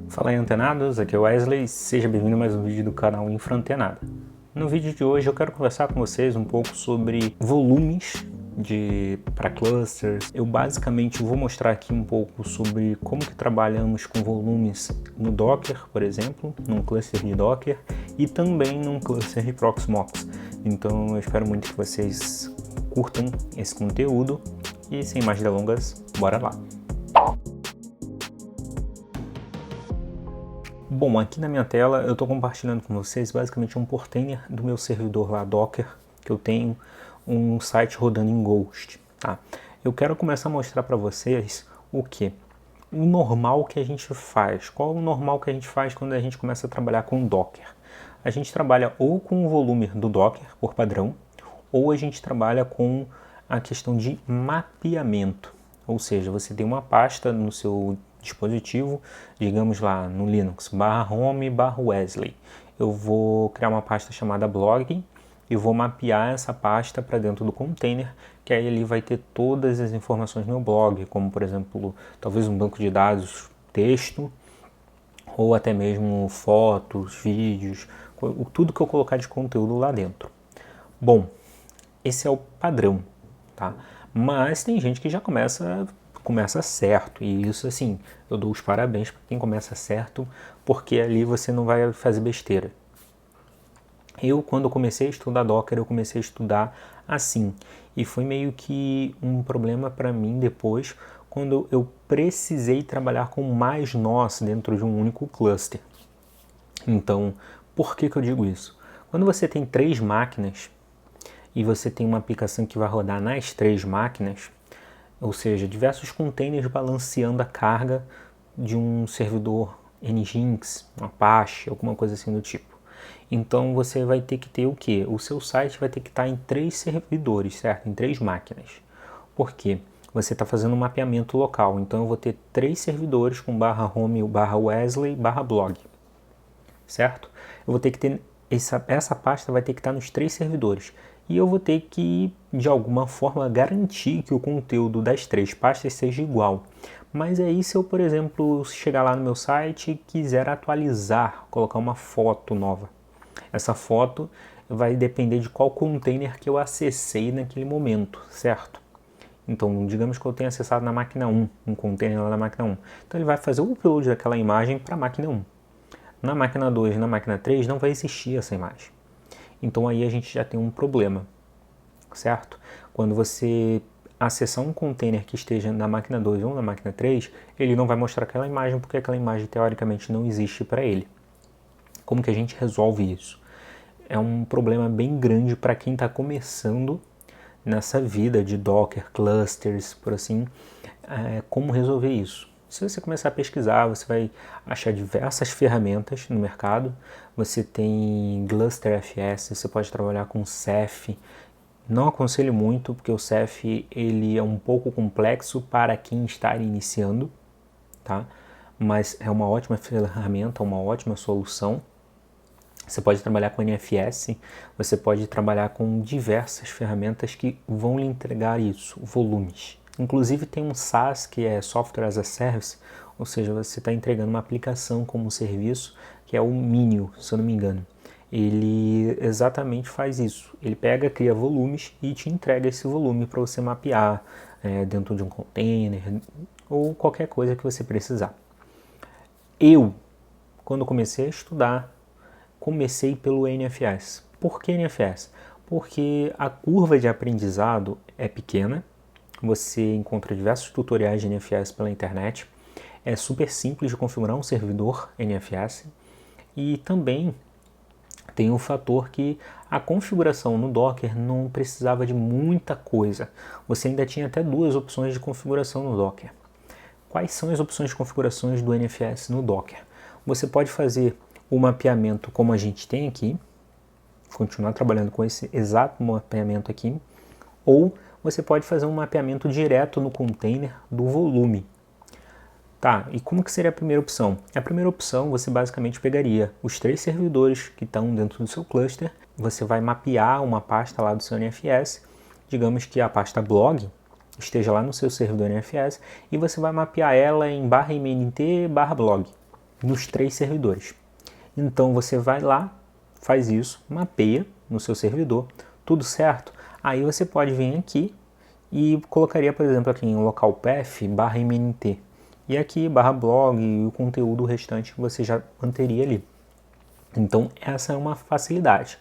Fala aí, antenados, aqui é o Wesley, seja bem-vindo a mais um vídeo do canal Infraantenada. No vídeo de hoje eu quero conversar com vocês um pouco sobre volumes para clusters. Eu basicamente vou mostrar aqui um pouco sobre como que trabalhamos com volumes no Docker, por exemplo, num cluster de Docker e também num cluster de Proxmox. Então eu espero muito que vocês curtam esse conteúdo e sem mais delongas, bora lá! Bom, aqui na minha tela eu estou compartilhando com vocês basicamente um portainer do meu servidor lá Docker, que eu tenho um site rodando em Ghost, tá? Eu quero começar a mostrar para vocês o que? O normal que a gente faz. Qual é o normal que a gente faz quando a gente começa a trabalhar com Docker? A gente trabalha ou com o volume do Docker, por padrão, ou a gente trabalha com a questão de mapeamento. Ou seja, você tem uma pasta no seu dispositivo, digamos lá no Linux, /home/Wesley. Eu vou criar uma pasta chamada blog e vou mapear essa pasta para dentro do container, que aí ele vai ter todas as informações do meu blog, como por exemplo, talvez um banco de dados, texto, ou até mesmo fotos, vídeos, tudo que eu colocar de conteúdo lá dentro. Bom, esse é o padrão, tá? Mas tem gente que já começa certo, e isso assim, eu dou os parabéns para quem começa certo, porque ali você não vai fazer besteira. Eu, quando comecei a estudar Docker, eu comecei a estudar assim, e foi meio que um problema para mim depois, quando eu precisei trabalhar com mais nós dentro de um único cluster. Então, por que eu digo isso? Quando você tem 3 máquinas, e você tem uma aplicação que vai rodar nas 3 máquinas, ou seja, diversos containers balanceando a carga de um servidor Nginx, um Apache, alguma coisa assim do tipo. Então você vai ter que ter o quê? O seu site vai ter que estar em 3 servidores, certo? Em 3 máquinas. Por quê? Você está fazendo um mapeamento local, então eu vou ter 3 servidores com /home, /wesley, /blog, certo? Eu vou ter que ter essa pasta vai ter que estar nos 3 servidores. E eu vou ter que, de alguma forma, garantir que o conteúdo das 3 pastas seja igual. Mas aí se eu, por exemplo, chegar lá no meu site e quiser atualizar, colocar uma foto nova. Essa foto vai depender de qual container que eu acessei naquele momento, certo? Então, digamos que eu tenha acessado na máquina 1, um container lá na máquina 1. Então ele vai fazer o upload daquela imagem para a máquina 1. Na máquina 2 e na máquina 3 não vai existir essa imagem. Então aí a gente já tem um problema, certo? Quando você acessar um container que esteja na máquina 2 ou na máquina 3, ele não vai mostrar aquela imagem porque aquela imagem teoricamente não existe para ele. Como que a gente resolve isso? É um problema bem grande para quem está começando nessa vida de Docker, clusters, por assim, como resolver isso. Se você começar a pesquisar, você vai achar diversas ferramentas no mercado. Você tem GlusterFS, você pode trabalhar com Ceph. Não aconselho muito, porque o Ceph ele é um pouco complexo para quem está iniciando, tá? Mas é uma ótima ferramenta, uma ótima solução. Você pode trabalhar com NFS, você pode trabalhar com diversas ferramentas que vão lhe entregar isso, volumes. Inclusive tem um SaaS, que é Software as a Service, ou seja, você está entregando uma aplicação como um serviço, que é o Minio, se eu não me engano. Ele exatamente faz isso. Ele pega, cria volumes e te entrega esse volume para você mapear dentro de um container ou qualquer coisa que você precisar. Eu, quando comecei a estudar, comecei pelo NFS. Por que NFS? Porque a curva de aprendizado é pequena, você encontra diversos tutoriais de NFS pela internet, é super simples de configurar um servidor NFS e também tem o fator que a configuração no Docker não precisava de muita coisa. Você ainda tinha até 2 opções de configuração no Docker. Quais são as opções de configurações do NFS no Docker? Você pode fazer o mapeamento como a gente tem aqui, continuar trabalhando com esse exato mapeamento aqui, ou você pode fazer um mapeamento direto no container do volume. Tá, e como que seria a primeira opção? A primeira opção, você basicamente pegaria os 3 servidores que estão dentro do seu cluster, você vai mapear uma pasta lá do seu NFS, digamos que a pasta blog esteja lá no seu servidor NFS, e você vai mapear ela em /mnt/blog. nos 3 servidores. Então você vai lá, faz isso, mapeia no seu servidor, tudo certo? Aí você pode vir aqui e colocaria, por exemplo, aqui em localpath /mnt. E aqui /blog e o conteúdo restante você já manteria ali. Então essa é uma facilidade.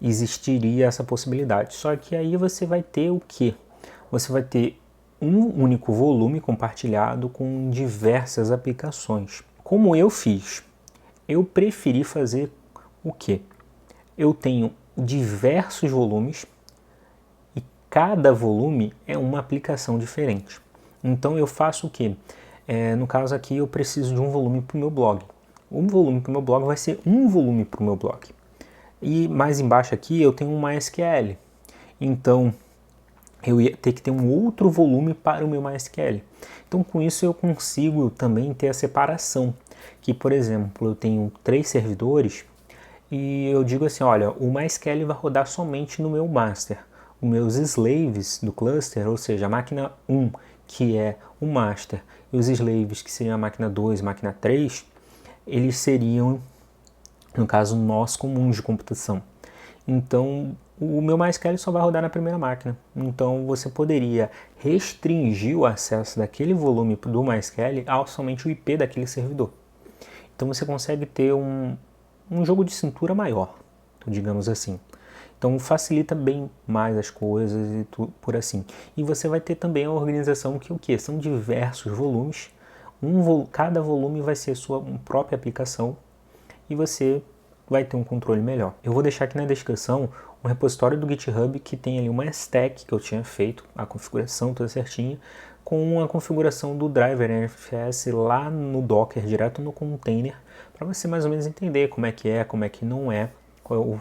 Existiria essa possibilidade. Só que aí você vai ter o quê? Você vai ter um único volume compartilhado com diversas aplicações. Como eu fiz? Eu preferi fazer o quê? Eu tenho diversos volumes e cada volume é uma aplicação diferente. Então eu faço o quê? No caso aqui eu preciso de um volume para o meu blog. Um volume para o meu blog vai ser um volume para o meu blog. E mais embaixo aqui eu tenho um MySQL. Então eu ia ter que ter um outro volume para o meu MySQL. Então com isso eu consigo também ter a separação. Que, por exemplo, eu tenho 3 servidores e eu digo assim, olha, o MySQL vai rodar somente no meu master. Os meus slaves do cluster, ou seja, a máquina 1, que é o master, e os slaves, que seriam a máquina 2 e a máquina 3, eles seriam, no caso, nós comuns de computação. Então, o meu MySQL só vai rodar na primeira máquina. Então, você poderia restringir o acesso daquele volume do MySQL ao somente o IP daquele servidor. Então, você consegue ter um jogo de cintura maior, digamos assim. Então, facilita bem mais as coisas e tudo por assim. E você vai ter também a organização que o quê? São diversos volumes. Cada volume vai ser sua própria aplicação e você vai ter um controle melhor. Eu vou deixar aqui na descrição um repositório do GitHub que tem ali uma stack que eu tinha feito, a configuração toda certinha, com a configuração do driver NFS lá no Docker, direto no container, para você mais ou menos entender como é que não é,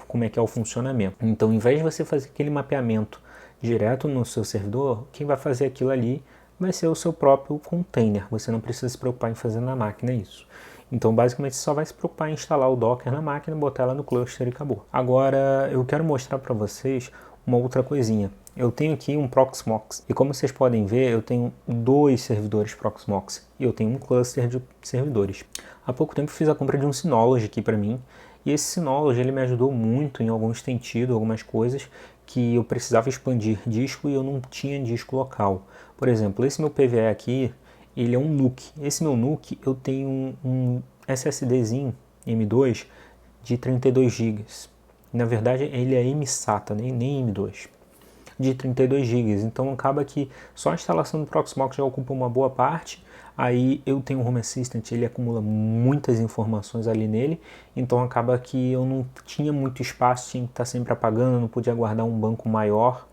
como é que é o funcionamento. Então, em vez de você fazer aquele mapeamento direto no seu servidor, quem vai fazer aquilo ali vai ser o seu próprio container. Você não precisa se preocupar em fazer na máquina isso. Então, basicamente, você só vai se preocupar em instalar o Docker na máquina, botar ela no cluster e acabou. Agora, eu quero mostrar para vocês uma outra coisinha. Eu tenho aqui um Proxmox e como vocês podem ver, eu tenho 2 servidores Proxmox e eu tenho um cluster de servidores. Há pouco tempo fiz a compra de um Synology aqui para mim e esse Synology ele me ajudou muito em alguns sentidos, algumas coisas que eu precisava expandir disco e eu não tinha disco local. Por exemplo, esse meu PVE aqui, ele é um NUC. Esse meu NUC eu tenho um SSDzinho M2 de 32 GB. Na verdade ele é mSATA, nem M2. De 32 GB, então acaba que só a instalação do Proxmox já ocupa uma boa parte. Aí eu tenho o Home Assistant, ele acumula muitas informações ali nele, então acaba que eu não tinha muito espaço, tinha que estar sempre apagando, não podia guardar um banco maior,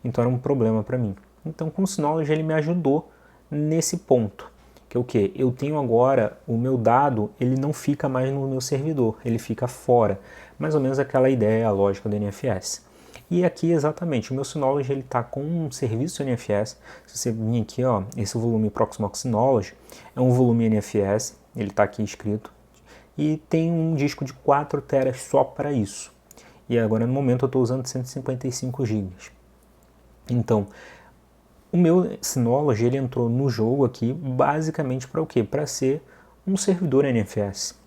então era um problema para mim. Então com o Synology ele me ajudou nesse ponto, que é o que? Eu tenho agora, o meu dado, ele não fica mais no meu servidor, ele fica fora, mais ou menos aquela ideia, a lógica do NFS. E aqui exatamente, o meu Synology ele está com um serviço NFS. Se você vir aqui, ó, esse volume Proxmox Synology é um volume NFS, ele está aqui escrito, e tem um disco de 4 teras só para isso. E agora no momento eu estou usando 155 GB. Então, o meu Synology ele entrou no jogo aqui basicamente para o quê? Para ser um servidor NFS.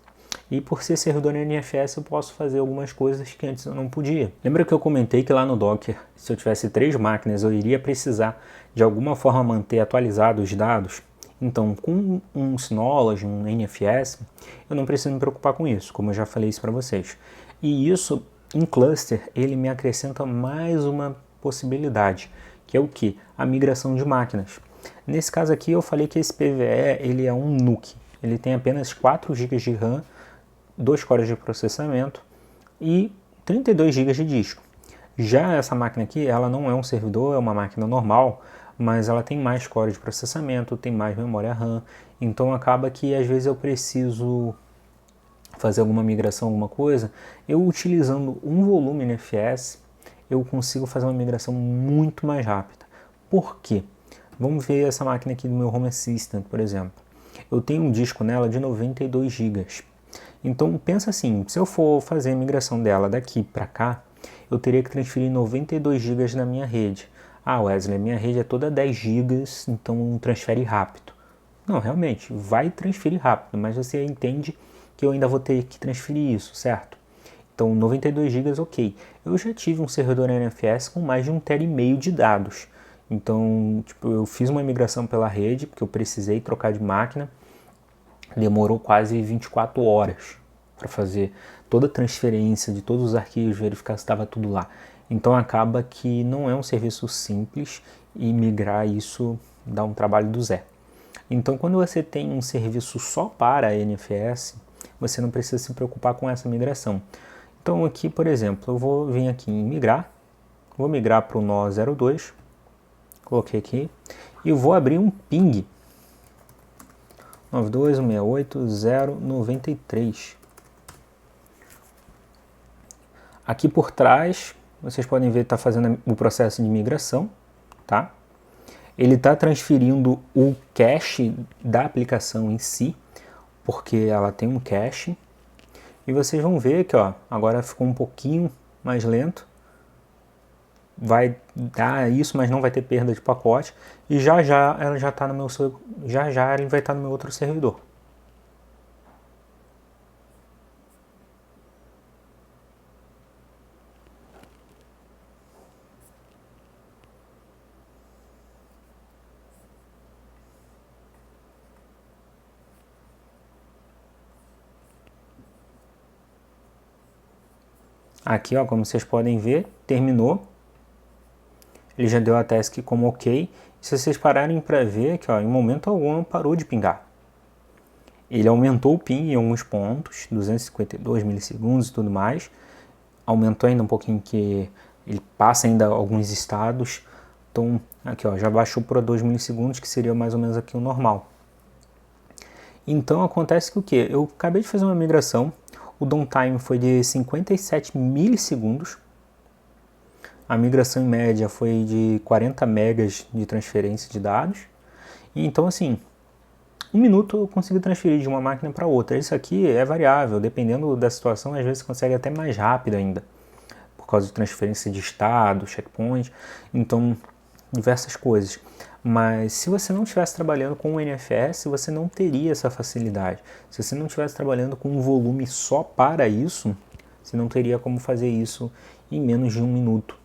E por ser servidor NFS eu posso fazer algumas coisas que antes eu não podia. Lembra que eu comentei que lá no Docker, se eu tivesse 3 máquinas, eu iria precisar de alguma forma manter atualizados os dados? Então, com um Synology, um NFS, eu não preciso me preocupar com isso, como eu já falei isso para vocês. E isso, em cluster, ele me acrescenta mais uma possibilidade, que é o que? A migração de máquinas. Nesse caso aqui eu falei que esse PVE ele é um NUC, ele tem apenas 4 GB de RAM, 2 cores de processamento e 32 GB de disco. Já essa máquina aqui, ela não é um servidor, é uma máquina normal, mas ela tem mais cores de processamento, tem mais memória RAM, então acaba que às vezes eu preciso fazer alguma migração, alguma coisa, eu utilizando um volume NFS, eu consigo fazer uma migração muito mais rápida. Por quê? Vamos ver essa máquina aqui do meu Home Assistant, por exemplo. Eu tenho um disco nela de 92 GB. Então pensa assim, se eu for fazer a migração dela daqui para cá, eu teria que transferir 92 GB na minha rede. Ah, Wesley, minha rede é toda 10 GB, então transfere rápido. Não, realmente, vai transferir rápido, mas você entende que eu ainda vou ter que transferir isso, certo? Então, 92 GB, ok. Eu já tive um servidor NFS com mais de 1,5 TB de dados. Então, tipo, eu fiz uma migração pela rede, porque eu precisei trocar de máquina. Demorou quase 24 horas para fazer toda a transferência de todos os arquivos, verificar se estava tudo lá. Então acaba que não é um serviço simples e migrar isso dá um trabalho do zero. Então quando você tem um serviço só para NFS, você não precisa se preocupar com essa migração. Então aqui, por exemplo, eu vou vir aqui em migrar, vou migrar para o nó 02, coloquei aqui, e vou abrir um ping 92.168.093. Aqui por trás, vocês podem ver que está fazendo o processo de migração, tá? Ele está transferindo o cache da aplicação em si, porque ela tem um cache. E vocês vão ver que, ó, agora ficou um pouquinho mais lento. Vai dar isso, mas não vai ter perda de pacote. E já já ela já está no meu, já ele vai estar no meu outro servidor. Aqui, ó, como vocês podem ver, terminou. Ele já deu a task como ok. Se vocês pararem para ver que, ó, em momento algum parou de pingar. Ele aumentou o ping em alguns pontos, 252 milissegundos e tudo mais. Aumentou ainda um pouquinho que ele passa ainda alguns estados. Então, aqui, ó, já baixou para 2 milissegundos, que seria mais ou menos aqui o normal. Então acontece que o que? Eu acabei de fazer uma migração. O downtime foi de 57 milissegundos. A migração em média foi de 40 megas de transferência de dados. E então, assim, 1 minuto eu consigo transferir de uma máquina para outra. Isso aqui é variável, dependendo da situação, às vezes você consegue até mais rápido ainda, por causa de transferência de estado, checkpoint, então diversas coisas. Mas se você não estivesse trabalhando com o NFS, você não teria essa facilidade. Se você não estivesse trabalhando com um volume só para isso, você não teria como fazer isso em menos de 1 minuto.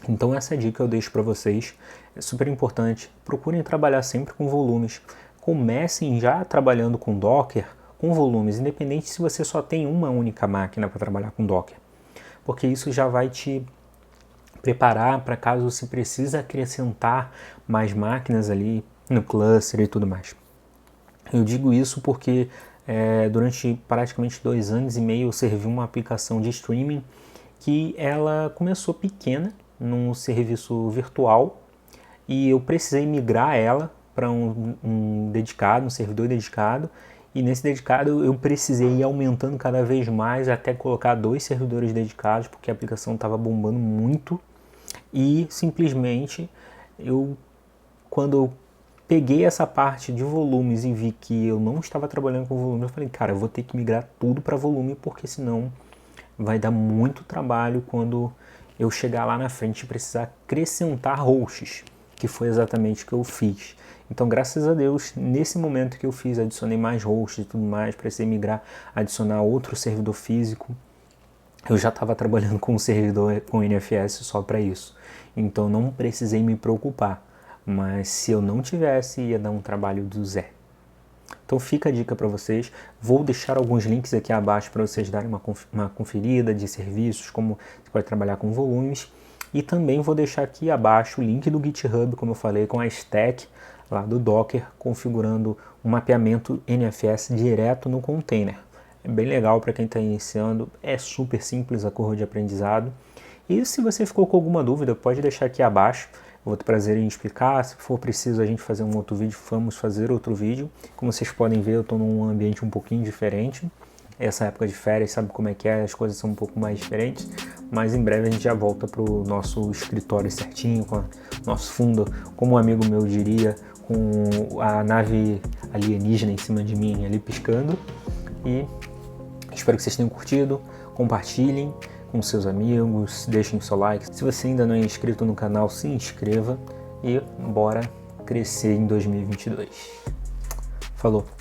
Então essa dica eu deixo para vocês, é super importante. Procurem trabalhar sempre com volumes. Comecem já trabalhando com Docker, com volumes, independente se você só tem uma única máquina para trabalhar com Docker. Porque isso já vai te preparar para caso você precise acrescentar mais máquinas ali no cluster e tudo mais. Eu digo isso porque durante praticamente 2 anos e meio eu servi uma aplicação de streaming que ela começou pequena num serviço virtual e eu precisei migrar ela para um dedicado, um servidor dedicado, e nesse dedicado eu precisei ir aumentando cada vez mais até colocar 2 servidores dedicados, porque a aplicação estava bombando muito. E simplesmente quando eu peguei essa parte de volumes e vi que eu não estava trabalhando com volume, eu falei, cara, eu vou ter que migrar tudo para volume, porque senão vai dar muito trabalho quando eu chegar lá na frente e precisar acrescentar hosts, que foi exatamente o que eu fiz. Então, graças a Deus, nesse momento que eu fiz, adicionei mais hosts e tudo mais, precisei migrar, adicionar outro servidor físico. Eu já estava trabalhando com um servidor com NFS só para isso. Então, não precisei me preocupar. Mas se eu não tivesse, ia dar um trabalho do zero. Então fica a dica para vocês. Vou deixar alguns links aqui abaixo para vocês darem uma conferida de serviços, como você pode trabalhar com volumes. E também vou deixar aqui abaixo o link do GitHub, como eu falei, com a stack lá do Docker, configurando um mapeamento NFS direto no container. É bem legal para quem está iniciando, é super simples a curva de aprendizado. E se você ficou com alguma dúvida, pode deixar aqui abaixo. Eu vou ter prazer em explicar. Se for preciso a gente fazer um outro vídeo, vamos fazer outro vídeo. Como vocês podem ver, eu estou num ambiente um pouquinho diferente. Essa época de férias, sabe como é que é? As coisas são um pouco mais diferentes. Mas em breve a gente já volta para o nosso escritório certinho, com o nosso fundo, como um amigo meu diria, com a nave alienígena em cima de mim ali piscando. E espero que vocês tenham curtido. Compartilhem com seus amigos, deixem seu like. Se você ainda não é inscrito no canal, se inscreva e bora crescer em 2022. Falou!